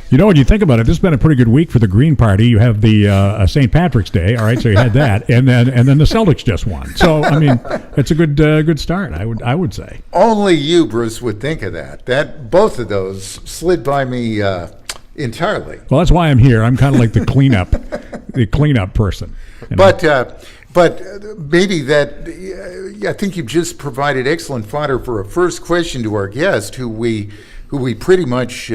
You know, when you think about it, this has been a pretty good week for the Green Party. You have the St. Patrick's Day, all right, so you had that, and then the Celtics just won. So, I mean, it's a good start, I would say. Only you, Bruce, would think of that. Both of those slid by me entirely. Well, that's why I'm here. I'm kind of like the cleanup person. You know? But maybe I think you've just provided excellent fodder for a first question to our guest, who we pretty much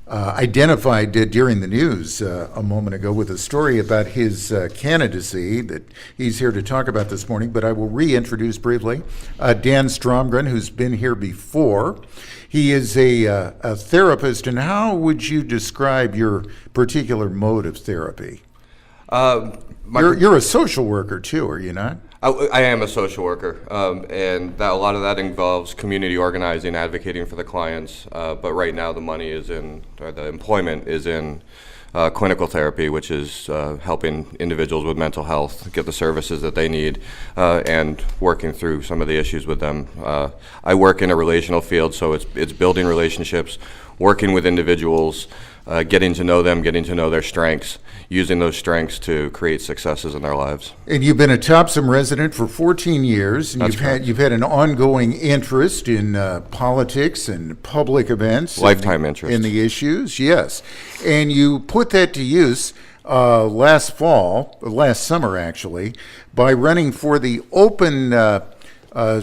identified during the news a moment ago with a story about his candidacy that he's here to talk about this morning. But I will reintroduce briefly Dan Stromgren, who's been here before. He is a therapist, and how would you describe your particular mode of therapy? You're a social worker too, are you not? I am a social worker, and a lot of that involves community organizing, advocating for the clients. But right now, the employment is in clinical therapy, which is helping individuals with mental health get the services that they need, and working through some of the issues with them. I work in a relational field, so it's building relationships, working with individuals, getting to know them, getting to know their strengths, using those strengths to create successes in their lives. And you've been a Topsham resident for 14 years, and That's you've had an ongoing interest in politics and public events. Lifetime interest. In the issues, yes. And you put that to use last summer actually, by running for the open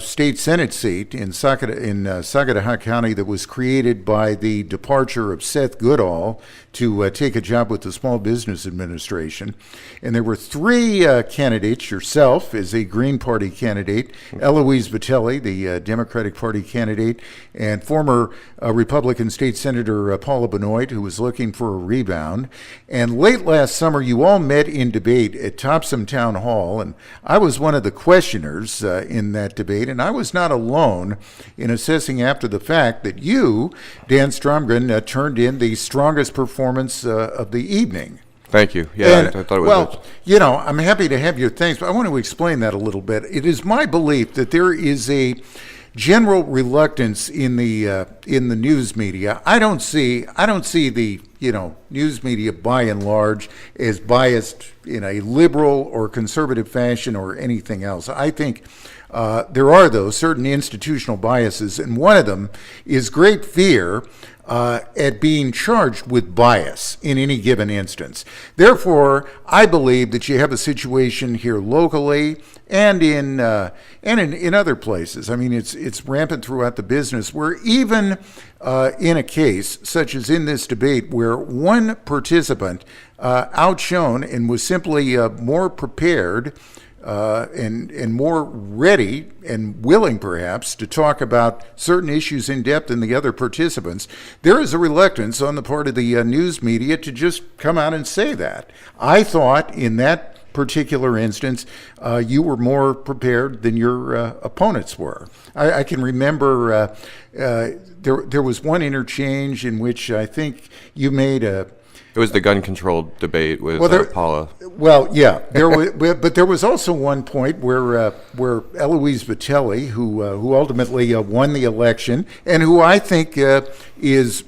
state Senate seat in Sagadahoc County that was created by the departure of Seth Goodall to take a job with the Small Business Administration. And there were three candidates, yourself as a Green Party candidate, Eloise Vitelli, the Democratic Party candidate, and former Republican State Senator Paula Benoit, who was looking for a rebound. And late last summer, you all met in debate at Topsham Town Hall, and I was one of the questioners in that debate, and I was not alone in assessing after the fact that you, Dan Stromgren, turned in the strongest performance of the evening. Thank you. Yeah, I thought it was. Well, you know, I'm happy to have your thanks, but I want to explain that a little bit. It is my belief that there is a general reluctance in the news media. I don't see the news media by and large as biased in a liberal or conservative fashion or anything else. I think there are those certain institutional biases, and one of them is great fear at being charged with bias in any given instance. Therefore, I believe that you have a situation here locally and in other places. I mean, it's rampant throughout the business, where even in a case such as in this debate, where one participant outshone and was simply more prepared and more ready and willing, perhaps, to talk about certain issues in depth than the other participants, there is a reluctance on the part of the news media to just come out and say that. I thought in that particular instance, you were more prepared than your opponents were. I can remember there was one interchange in which I think you made It was the gun control debate with Paula. Well, yeah, but there was also one point where Eloise Vitelli, who ultimately won the election, and who I think is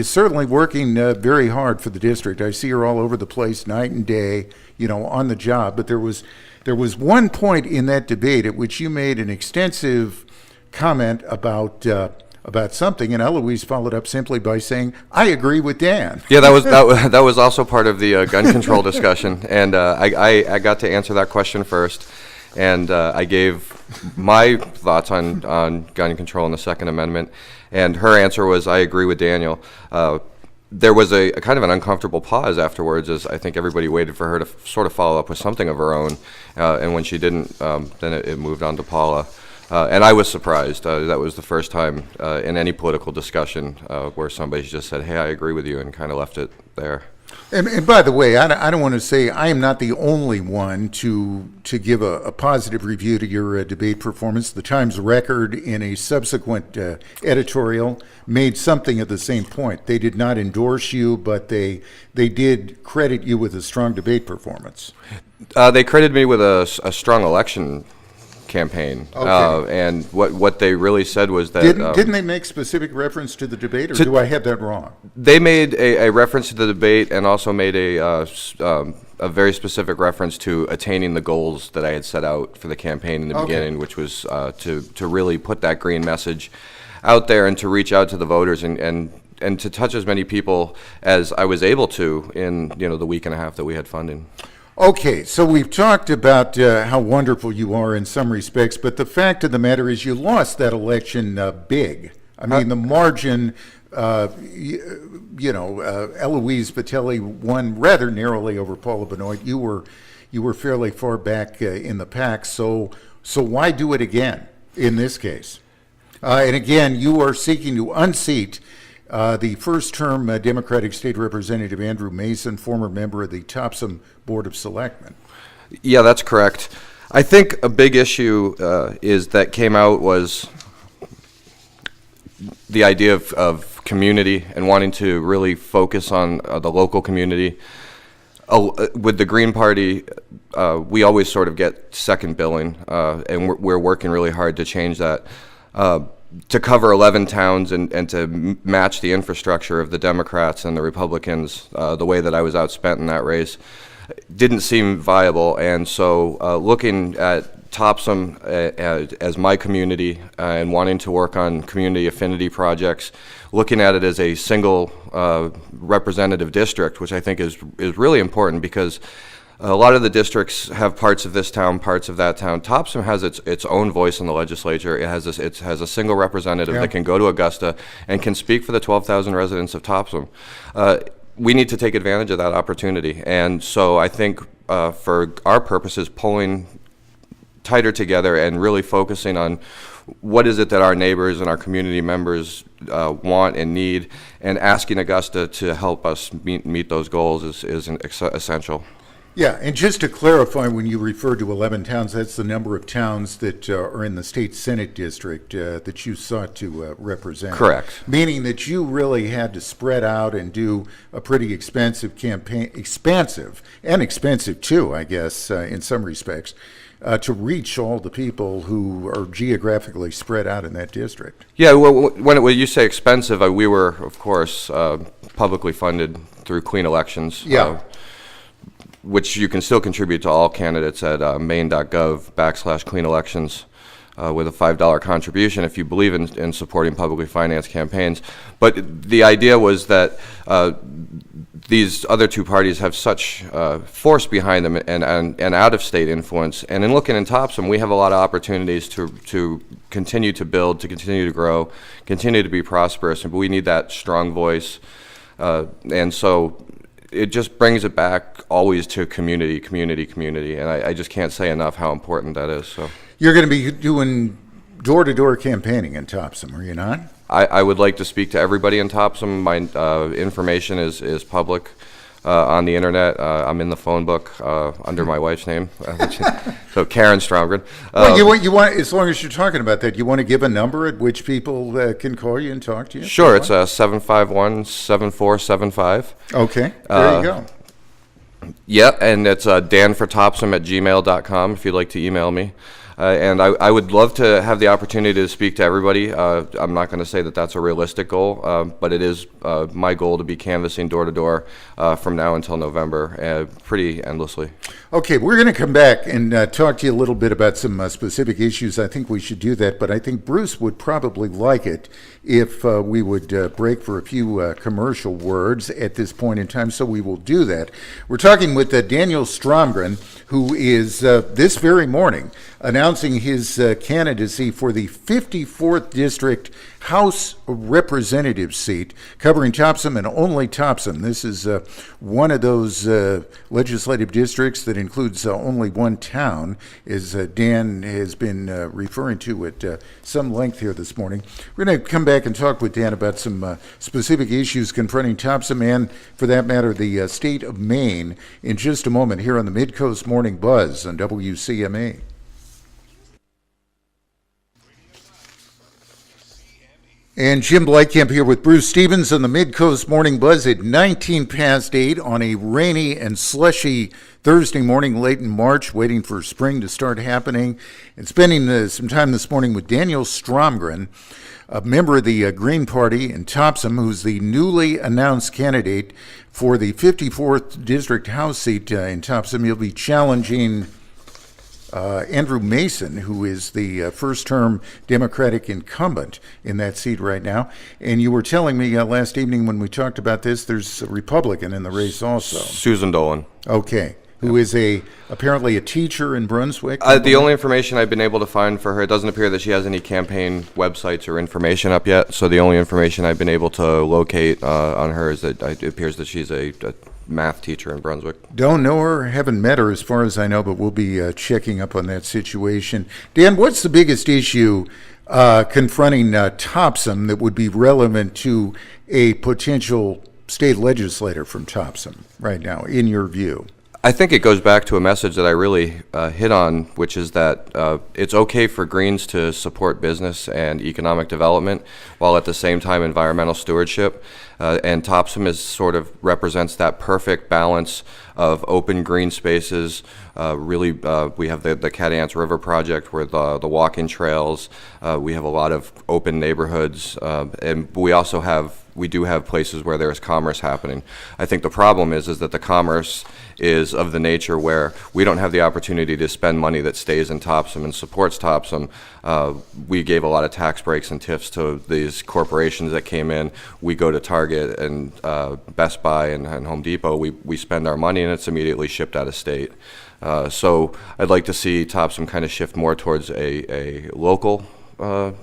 certainly working very hard for the district. I see her all over the place, night and day, on the job. But there was one point in that debate at which you made an extensive comment about something, and Eloise followed up simply by saying, "I agree with Dan." Yeah, that was also part of the gun control discussion, and I got to answer that question first, and I gave my thoughts on gun control and the Second Amendment, and her answer was, "I agree with Daniel." There was a kind of an uncomfortable pause afterwards, as I think everybody waited for her to sort of follow up with something of her own, and when she didn't, then it moved on to Paula. And I was surprised. That was the first time in any political discussion where somebody just said, "Hey, I agree with you," and kind of left it there. And by the way, I don't want to say I am not the only one to give a positive review to your debate performance. The Times Record, in a subsequent editorial, made something of the same point. They did not endorse you, but they did credit you with a strong debate performance. They credited me with a strong election campaign. Okay. And what they really said was that Didn't they make specific reference to the debate, or do I have that wrong? they made a reference to the debate and also made a very specific reference to attaining the goals that I had set out for the campaign in the Okay. beginning, which was to really put that green message out there and to reach out to the voters and to touch as many people as I was able to in the week and a half that we had funding. Okay, so we've talked about how wonderful you are in some respects, but the fact of the matter is you lost that election big. I mean, the margin, Eloise Vitelli won rather narrowly over Paula Benoit. You were fairly far back in the pack, so why do it again in this case? And again, you are seeking to unseat the first-term Democratic State Representative Andrew Mason, former member of the Topsham Board of Selectmen. Yeah, that's correct. I think a big issue is that came out was the idea of community and wanting to really focus on the local community. With the Green Party, we always sort of get second billing, and we're working really hard to change that. To cover 11 towns and to match the infrastructure of the Democrats and the Republicans, the way that I was outspent in that race, didn't seem viable. And so looking at Topsham as my community and wanting to work on community affinity projects, looking at it as a single representative district, which I think is really important because a lot of the districts have parts of this town, parts of that town. Topsham has its own voice in the legislature. It has a single representative that can go to Augusta and can speak for the 12,000 residents of Topsham. We need to take advantage of that opportunity. And so I think for our purposes, pulling tighter together and really focusing on what is it that our neighbors and our community members want and need, and asking Augusta to help us meet those goals is essential. Yeah, and just to clarify, when you refer to 11 towns, that's the number of towns that are in the state senate district that you sought to represent. Correct. Meaning that you really had to spread out and do a pretty expensive campaign, expansive and expensive too, I guess, in some respects, to reach all the people who are geographically spread out in that district. Yeah, well, when you say expensive, we were, of course, publicly funded through clean elections. Yeah. Which you can still contribute to all candidates at maine.gov/clean elections with a $5 contribution if you believe in supporting publicly financed campaigns. But the idea was that these other two parties have such force behind them and out-of-state influence. And in looking in Topsham, we have a lot of opportunities to continue to build, to continue to grow, continue to be prosperous, but we need that strong voice. And so it just brings it back always to community, and I just can't say enough how important that is. So You're going to be doing door-to-door campaigning in Topsham, are you not? I would like to speak to everybody in Topsham. My information is public on the internet. I'm in the phone book under my wife's name, so Karen Stromgren. Well, you want, as long as you're talking about that, you want to give a number at which people can call you and talk to you? Sure, it's 751-7475. Okay, there you go. Yeah, and it's danfortopsham@gmail.com if you'd like to email me. And I would love to have the opportunity to speak to everybody. I'm not going to say that that's a realistic goal, but it is my goal to be canvassing door to door from now until November, pretty endlessly. Okay, we're going to come back and talk to you a little bit about some specific issues. I think we should do that, but I think Bruce would probably like it if we would break for a few commercial words at this point in time, so we will do that. We're talking with Daniel Stromgren, who is this very morning announcing his candidacy for the 54th District House Representative seat, covering Topsham and only Topsham. This is one of those legislative districts that includes only one town, as Dan has been referring to at some length here this morning. We're going to come back and talk with Dan about some specific issues confronting Topsham and, for that matter, the state of Maine in just a moment here on the Mid-Coast Morning Buzz on WCME. And Jim Bleikamp here with Bruce Stevens on the Mid-Coast Morning Buzz at 19 past 8 on a rainy and slushy Thursday morning late in March, waiting for spring to start happening, and spending some time this morning with Daniel Stromgren, a member of the Green Party in Topsham, who's the newly announced candidate for the 54th District House seat in Topsham. He'll be challenging Andrew Mason, who is the first-term Democratic incumbent in that seat right now. And you were telling me last evening when we talked about this, there's a Republican in the race also. Susan Dolan. Okay. Who is apparently a teacher in Brunswick? The only information I've been able to find for her, it doesn't appear that she has any campaign websites or information up yet. So the only information I've been able to locate on her is that it appears that she's a math teacher in Brunswick. Don't know her, haven't met her as far as I know, but we'll be checking up on that situation. Dan, what's the biggest issue confronting Topsham that would be relevant to a potential state legislator from Topsham right now, in your view? I think it goes back to a message that I really hit on, which is that it's okay for Greens to support business and economic development while at the same time environmental stewardship. And Topsham represents that perfect balance of open green spaces. We have the Catayance River project where the walking trails. We have a lot of open neighborhoods, and we do have places where there is commerce happening. I think the problem is that the commerce is of the nature where we don't have the opportunity to spend money that stays in Topsham and supports Topsham. We gave a lot of tax breaks and TIFs to these corporations that came in. We go to Target and Best Buy and Home Depot. We spend our money and it's immediately shipped out of state. So I'd like to see Topsham kind of shift more towards a local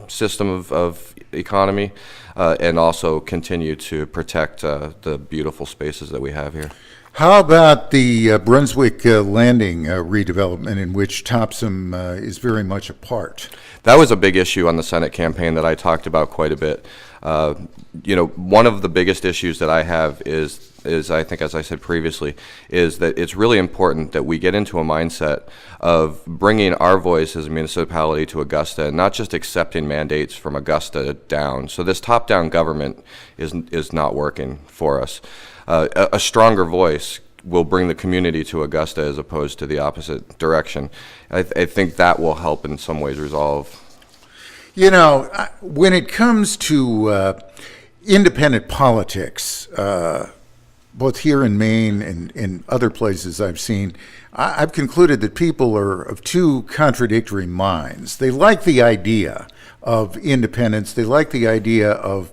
system of economy and also continue to protect the beautiful spaces that we have here. How about the Brunswick Landing redevelopment, in which Topsham is very much a part? That was a big issue on the Senate campaign that I talked about quite a bit. One of the biggest issues that I have is I think, as I said previously, is that it's really important that we get into a mindset of bringing our voice as a municipality to Augusta and not just accepting mandates from Augusta down. So this top-down government is not working for us. A stronger voice will bring the community to Augusta as opposed to the opposite direction. I think that will help in some ways resolve. When it comes to independent politics, both here in Maine and in other places I've seen, I've concluded that people are of two contradictory minds. They like the idea of independence. They like the idea of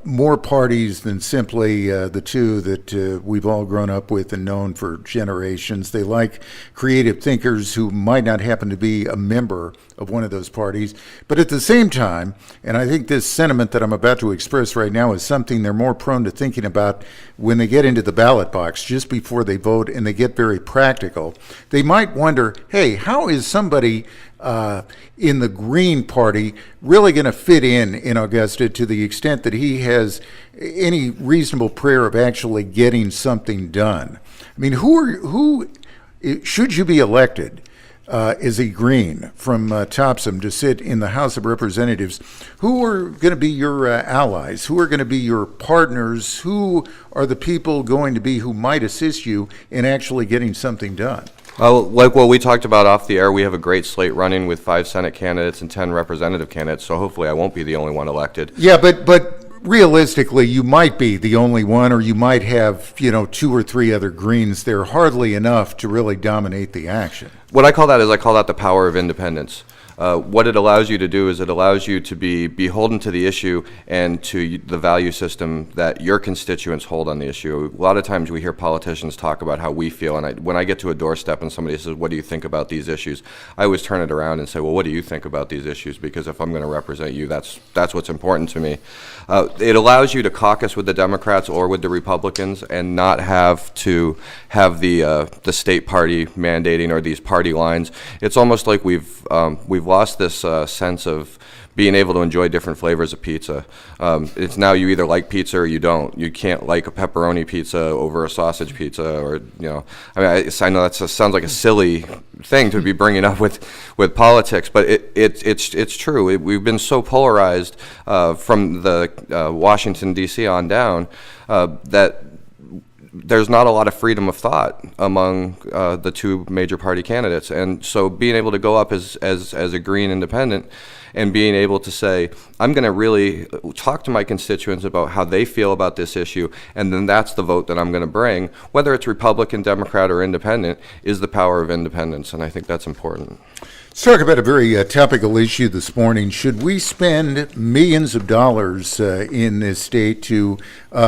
more parties than simply the two that we've all grown up with and known for generations. They like creative thinkers who might not happen to be a member of one of those parties. But at the same time, and I think this sentiment that I'm about to express right now is something they're more prone to thinking about when they get into the ballot box just before they vote, and they get very practical. They might wonder, hey, how is somebody in the Green Party really going to fit in Augusta to the extent that he has any reasonable prayer of actually getting something done? I mean, who should you be elected as a Green from Topsham to sit in the House of Representatives? Who are going to be your allies? Who are going to be your partners? Who are the people going to be who might assist you in actually getting something done? Like what we talked about off the air, we have a great slate running with 5 Senate candidates and 10 representative candidates, so hopefully I won't be the only one elected. Yeah, but realistically, you might be the only one, or you might have, 2 or 3 other Greens there, hardly enough to really dominate the action. What I call that the power of independence. What it allows you to do is it allows you to be beholden to the issue and to the value system that your constituents hold on the issue. A lot of times we hear politicians talk about how we feel, and when I get to a doorstep and somebody says, what do you think about these issues? I always turn it around and say, well, what do you think about these issues? Because if I'm going to represent you, that's what's important to me. It allows you to caucus with the Democrats or with the Republicans and not have to have the state party mandating or these party lines. It's almost like we've lost this sense of being able to enjoy different flavors of pizza. It's now you either like pizza or you don't. You can't like a pepperoni pizza over a sausage pizza, or I mean, I know that sounds like a silly thing to be bringing up with politics, but it's true. We've been so polarized from the Washington D.C. on down that there's not a lot of freedom of thought among the two major party candidates, and so being able to go up as a Green independent and being able to say, I'm going to really talk to my constituents about how they feel about this issue, and then that's the vote that I'm going to bring, whether it's Republican, Democrat, or Independent, is the power of independence, and I think that's important. Let's talk about a very topical issue this morning. Should we spend millions of dollars in this state to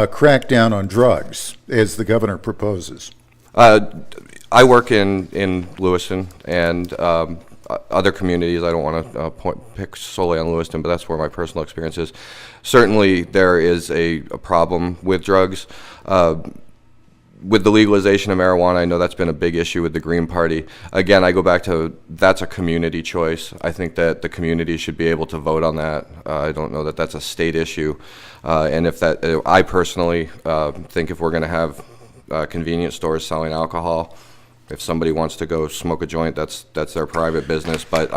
crack down on drugs, as the governor proposes? I work in Lewiston and other communities. I don't want to pick solely on Lewiston, but that's where my personal experience is. Certainly, there is a problem with drugs. With the legalization of marijuana, I know that's been a big issue with the Green Party. Again, I go back to that's a community choice. I think that the community should be able to vote on that. I don't know that that's a state issue. And if that, I personally think if we're going to have convenience stores selling alcohol, if somebody wants to go smoke a joint, that's their private business. But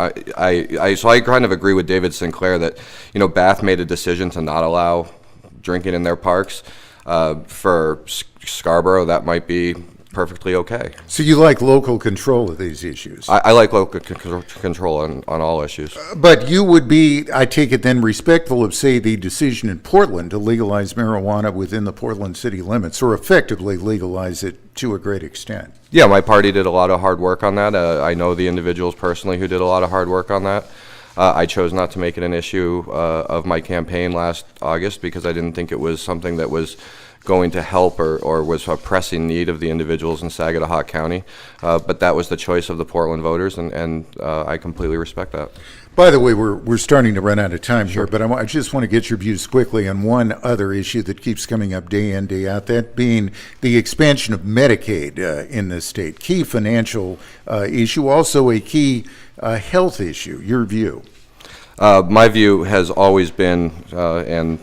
so I kind of agree with David Sinclair that, Bath made a decision to not allow drinking in their parks. For Scarborough, that might be perfectly okay. So you like local control of these issues? I like local control on all issues. But you would be, I take it then, respectful of, say, the decision in Portland to legalize marijuana within the Portland city limits, or effectively legalize it to a great extent. Yeah, my party did a lot of hard work on that. I know the individuals personally who did a lot of hard work on that. I chose not to make it an issue of my campaign last August because I didn't think it was something that was going to help or was a pressing need of the individuals in Saginaw County. But that was the choice of the Portland voters, and I completely respect that. By the way, we're starting to run out of time here, but I just want to get your views quickly on one other issue that keeps coming up day in, day out, that being the expansion of Medicaid in this state. Key financial issue, also a key health issue. Your view? My view has always been, and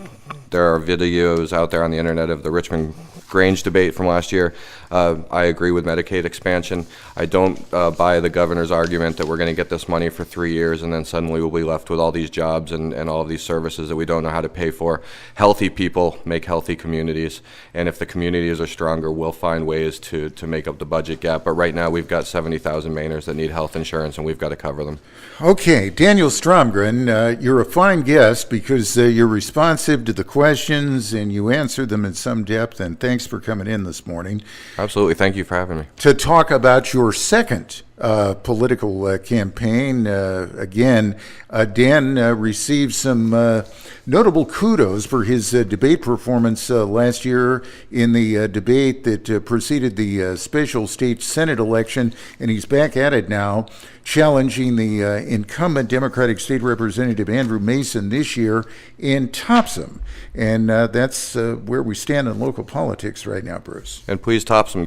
there are videos out there on the internet of the Richmond Grange debate from last year. I agree with Medicaid expansion. I don't buy the governor's argument that we're going to get this money for 3 years and then suddenly we'll be left with all these jobs and all of these services that we don't know how to pay for. Healthy people make healthy communities, and if the communities are stronger, we'll find ways to make up the budget gap. But right now we've got 70,000 Mainers that need health insurance, and we've got to cover them. Okay, Daniel Stromgren, you're a fine guest because you're responsive to the questions and you answer them in some depth, and thanks for coming in this morning. Absolutely. Thank you for having me. To talk about your second political campaign. Again, Dan received some notable kudos for his debate performance last year in the debate that preceded the special state Senate election, and he's back at it now, challenging the incumbent Democratic State Representative Andrew Mason this year in Topsham. And that's where we stand in local politics right now, Bruce. And please, Topsham,